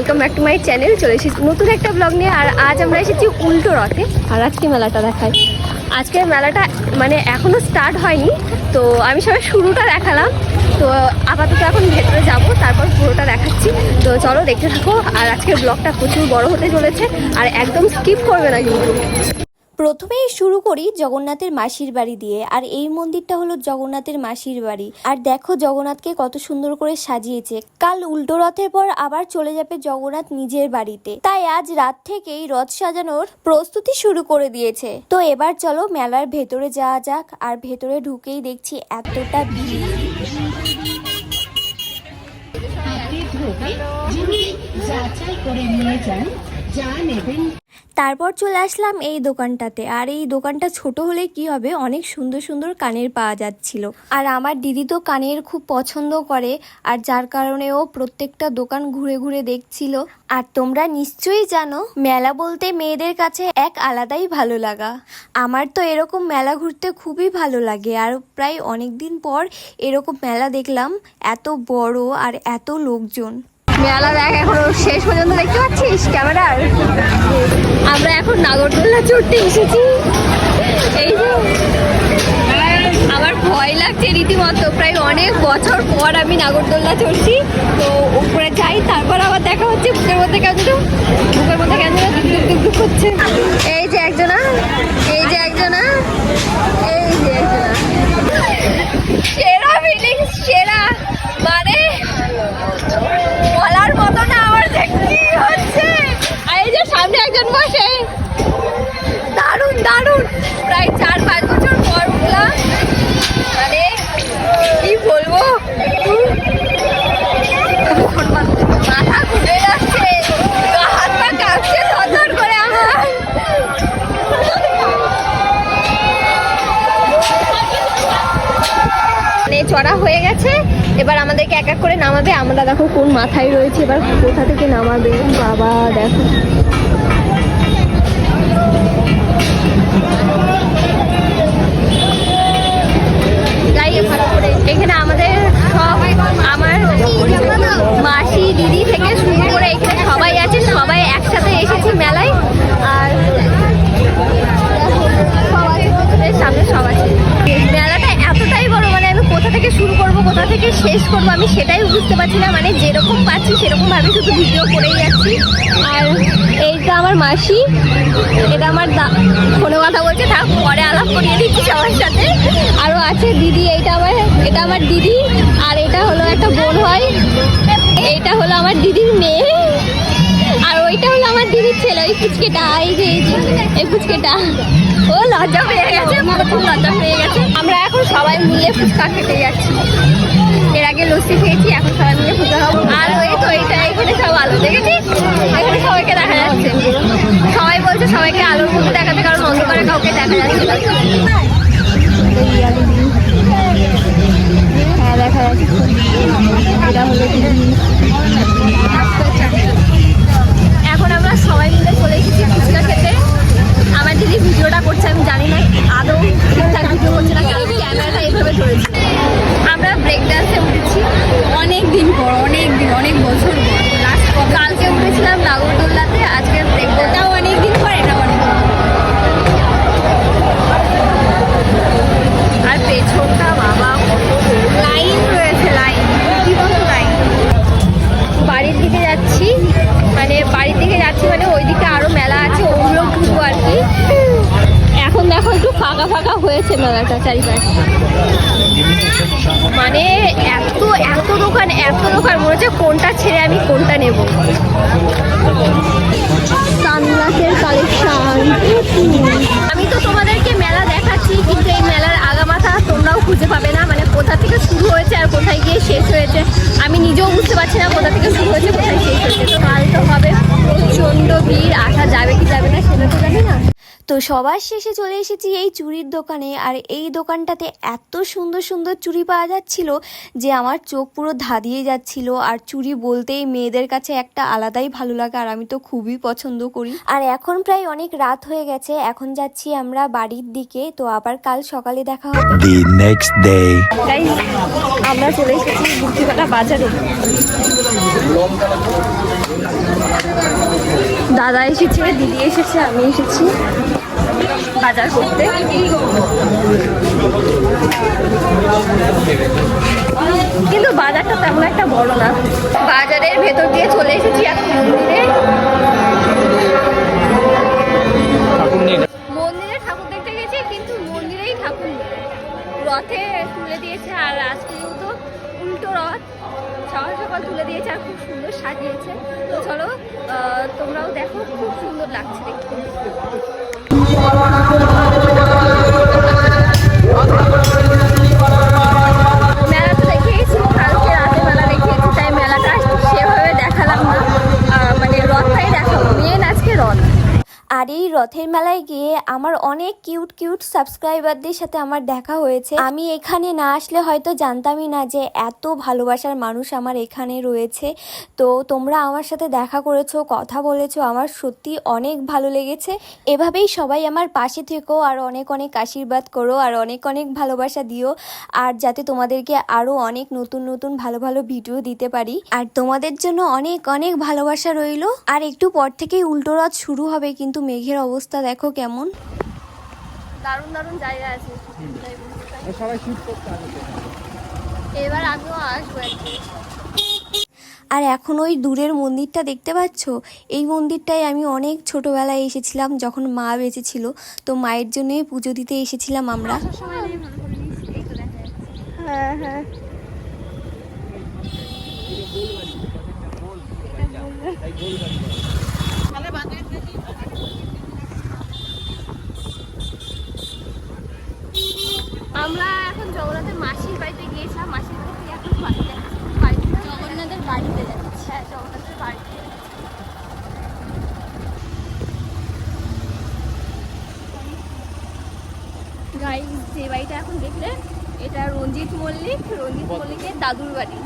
Welcome back to my channel. চলে এসেছি নতুন একটা ব্লগ নিয়ে। আর আজ আমরা এসেছি উল্টো রথে। আর আজকে মেলাটা দেখাই। আজকের মেলাটা মানে এখনও স্টার্ট হয়নি, তো আমি সবাই শুরুটা দেখালাম। তো আপাতত এখন ভেতরে যাব, তারপর পুরোটা দেখাচ্ছি। তো চলো দেখতে থাকো। আর আজকের ব্লগটা প্রচুর বড় হতে চলেছে, আর একদম স্কিপ করবে না কিন্তু। প্রথমেই শুরু করি জগন্নাথের মাসির বাড়ি দিয়ে। আর এই মন্দিরটা হলো জগন্নাথের মাসির বাড়ি। আর দেখো জগন্নাথকে কত সুন্দর করে সাজিয়েছে। কাল উল্টো রথের পর আবার চলে যাবে জগন্নাথ নিজের বাড়িতে, তাই আজ রাত থেকেই রথ সাজানোর প্রস্তুতি শুরু করে দিয়েছে। তো এবার চলো মেলার ভেতরে যাওয়া যাক। আর ভেতরে ঢুকেই দেখছি এতটা ভিড়। তারপর চলে আসলাম এই দোকানটাতে। আর এই দোকানটা ছোট হলে কি হবে, অনেক সুন্দর সুন্দর কানের পাওয়া যাচ্ছিল। আর আমার দিদি তো কানের খুব পছন্দ করে, আর যার কারণে ও প্রত্যেকটা দোকান ঘুরে ঘুরে দেখছিল। আর তোমরা নিশ্চয়ই জানো, মেলা বলতে মেয়েদের কাছে এক আলাদাই ভালো লাগা। আমার তো এরকম মেলা ঘুরতে খুবই ভালো লাগে। আর প্রায় অনেক দিন পর এরকম মেলা দেখলাম, এত বড় আর এত লোকজন। মেলা দেখ এখনো শেষ পর্যন্ত দেখতে পাচ্ছিস ক্যামেরার। আমরা এখন নাগরদোল্লা চড়তে এসেছি। এই যে আমার ভয় লাগছে রীতিমতো, প্রায় অনেক বছর পর আমি নাগরদোল্লা চড়ছি। তো উপরে যাই, তারপর আবার দেখা হচ্ছে। বুকের মধ্যে কেন দুক দুক করছে। এই যে একজনা, এই যে একজনা, এই যে একজনা। সেরা ফিলিংস, সেরা মানে বলার মতো না। আমার যে কি হচ্ছে, আর এই যে সামনে একজন বসে, দারুণ দারুণ। প্রায় 4-5 বছর পর উঠলাম, মানে কি বলবো, মাথা ঘুরে যাচ্ছে, হাত পা কাঁপছে থরথর করে আমার। মানে চড়া হয়ে গেছে, এবার আমাদেরকে এক এক করে নামাবে। আমরা দেখো কোন মাথায় রয়েছে, এবার কোথা থেকে নামাবে বাবা দেখো। এখানে আমাদের সব, আমার মাসি দিদি থেকে শুরু করে এখানে সবাই আছে, সবাই একসাথে এসেছি মেলায়। আর সামনে সব আছে। মেলাটা এতটাই বড়, মানে আমি কোথা থেকে শুরু করবো কোথা থেকে শেষ করবো আমি সেটাই বুঝতে পারছি না। মানে যেরকম পাচ্ছি সেরকম ভাবে শুধু ভিডিও করেই যাচ্ছি। আর এইটা আমার মাসি, এটা আমার ফোনে কথা বলছে, তারপরে আলাপ করিয়ে দিচ্ছি সবার সাথে। আরও আছে দিদি, এটা আমার দিদি। আর এটা হলো একটা বোন হয়, এইটা হলো আমার দিদির মেয়ে। আর ওইটা হলো আমার দিদির ছেলে, ওই ফুচকেটা, এই যে এই ফুচকেটা। ও লজ্জা পেয়ে গেছে, প্রথম লজ্জা পেয়ে গেছে। আমরা এখন সবাই মিলে ফুচকা খেতে যাচ্ছি। এর আগে লস্যি খেয়েছি, এখন সবাই মিলে ফুচকা খাবো। আর ওই তো এইটা, এখানে সব আলো দেখেছিস, এখানে সবাইকে দেখা যাচ্ছে। সবাই বলছে সবাইকে আলোর মধ্যে দেখাতে, কারণ অন্ধকারে কাউকে দেখা যাচ্ছে না। হ্যাঁ দেখা যাচ্ছে, এটা হলো এখন আমরা সবাই মিলে চলে এসেছি ফুচকা খেতে। আমার দিদি ভিডিওটা করছে, আমি জানি না আদৌ ঠিকঠাক ভিডিও করছে না, কারণ ক্যামেরাটা এইভাবে ধরেছি। আমরা ব্রেক ডান্সে উঠেছি অনেক দিন পর, অনেক বছর পর। কালকে উঠেছিলাম নাগরদোল্লাতে, আজকে ব্রেক ডান্সটাও অনেক দিন পর, এটা অনেক। আর পেছনটা বাবা লাইন রয়েছে, লাইন রীতিমতো লাইন। বাড়ির দিকে যাচ্ছি, মানে ওই দিকে আরো মেলা আছে, ওগুলো ঘুরবো আর কি। এখন দেখো একটু ফাঁকা ফাঁকা হয়েছে মেলাটা চারিপাশে। মানে এত দোকান মনে হচ্ছে কোনটা ছেড়ে আমি কোনটা নেব। সানগ্লাসের কালেকশন। আমি তো তোমাদেরকে মেলা দেখাচ্ছি, কিন্তু এই মেলার আগামাথা তোমরাও খুঁজে পাবে না। মানে কোথা থেকে শুরু হয়েছে আর কোথায় গিয়ে শেষ হয়েছে আমি নিজেও বুঝতে পারছি না, কোথা থেকে শুরু হয়েছে কোথায় শেষ হয়েছে। তো কাল তো হবে প্রচণ্ড ভিড়, আসা যাবে কি যাবে না সেটা তো জানি না। তো সবার শেষে চলে এসেছি এই চুড়ির দোকানে। আর এই দোকানটাতে এত সুন্দর সুন্দর চুড়ি পাওয়া যাচ্ছিল যে আমার চোখ পুরো ধাঁধিয়ে যাচ্ছিল। আর চুড়ি বলতেই মেয়েদের কাছে একটা আলাদাই ভালো লাগে, আর আমি তো খুবই পছন্দ করি। আর এখন প্রায় অনেক রাত হয়ে গেছে, এখন যাচ্ছি আমরা বাড়ির দিকে। তো আবার কাল সকালে দেখা হবে। The next day. Guys, আমরা চলে এসেছি বুদ্ধিপাড়া বাজারে। দাদা এসেছে, দিদি এসেছে, আমি এসেছি বাজার করতে। কিন্তু বাজারটা তেমন একটা বড় না। বাজারের ভেতর দিয়ে চলে এসেছি এখন মন্দিরে। মন্দিরে ঠাকুর দেখতে গেছি, কিন্তু মন্দিরেই ঠাকুর নেই, রথে তুলে দিয়েছে। আর আজকে তো উল্টো রথ, সকাল সকাল তুলে দিয়েছে আর খুব সুন্দর সাজিয়েছে। তো চলো তোমরাও দেখো, খুব সুন্দর লাগছে দেখতে। মেলা তো দেখিয়েছি, কালকে রাতে মেলা দেখিয়েছি, তাই মেলাটা সেভাবে দেখালাম না, মানে রথটাই দেখাবো, মেন আজকে রথ। আর এই রথের মেলায় গিয়ে আমার অনেক কিউট কিউট সাবস্ক্রাইবারদের সাথে আমার দেখা হয়েছে। আমি এখানে না আসলে হয়তো জানতামই না যে এত ভালোবাসার মানুষ আমার এখানে রয়েছে। তো তোমরা আমার সাথে দেখা করেছো, কথা বলেছো, আমার সত্যি অনেক ভালো লেগেছে। এভাবেই সবাই আমার পাশে থেকো, আর অনেক অনেক আশীর্বাদ করো, আর অনেক অনেক ভালোবাসা দিও। আর যাতে তোমাদেরকে আরও অনেক নতুন নতুন ভালো ভালো ভিডিও দিতে পারি। আর তোমাদের জন্য অনেক অনেক ভালোবাসা রইলো। আর একটু পর থেকেই উল্টো রথ শুরু হবে, কিন্তু মেঘের অবস্থা দেখো কেমন। দারুণ দারুণ জায়গা আছে, এবার আমিও আসবো একদিন। আর এখন ওই দূরের মন্দিরটা দেখতে পাচ্ছ, এই মন্দিরটায় আমি অনেক ছোটবেলায় এসেছিলাম যখন মা বেঁচে ছিল। তো মায়ের জন্যই পুজো দিতে এসেছিলাম আমরা। হ্যাঁ হ্যাঁ, আমরা এখন জগন্নাথের মাসির বাড়িতে গিয়েছিলাম, মাসির বাড়িতে এখন জগন্নাথের বাড়িতে যাচ্ছি। হ্যাঁ, জগন্নাথের বাড়িতে গাইস, যে বাড়িটা এখন দেখলে এটা রঞ্জিত মল্লিকের দাদুর বাড়ি।